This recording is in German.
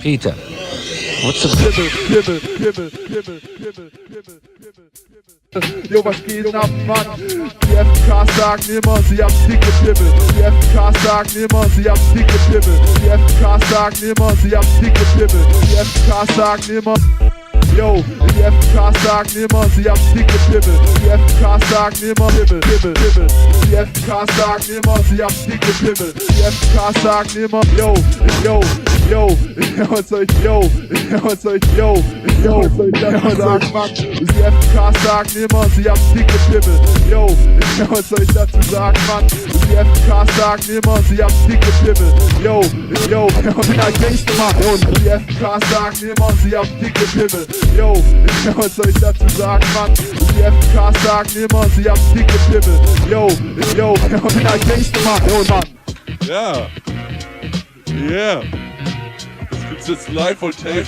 Peter, what's the Himmel. Jo, was geht ab, Mann? Die FK sagen immer, sie haben dicke Pimmel. Die FK sagen immer, sie haben dicke Pimmel. Die FK sagen immer, sie haben dicke Pimmel. Die FK sagen immer... Yo, die FK sagen immer, sie haben dicke Pimmel. Die FK sagen immer, Pimmel. Die FK sagen immer, sie haben dicke Pimmel. Die FK sagen immer, yo, was soll ich dazu sagen, Mann? Die FK sagen immer, sie haben dicke Pimmel. Yo, was soll ich dazu sagen, Mann? Die FK sagen immer, sie haben dicke Pimmel. Yo, bin ein Gangster, Mann. Die FK sagen immer, sie haben dicke Pimmel. Yo, was soll ich dazu sagen, Mann? Die FK sagen immer, sie haben dicke Pimmel. Yo, bin ein Gangster, Mann. Ja. Yeah. Das gibt's jetzt live on tape.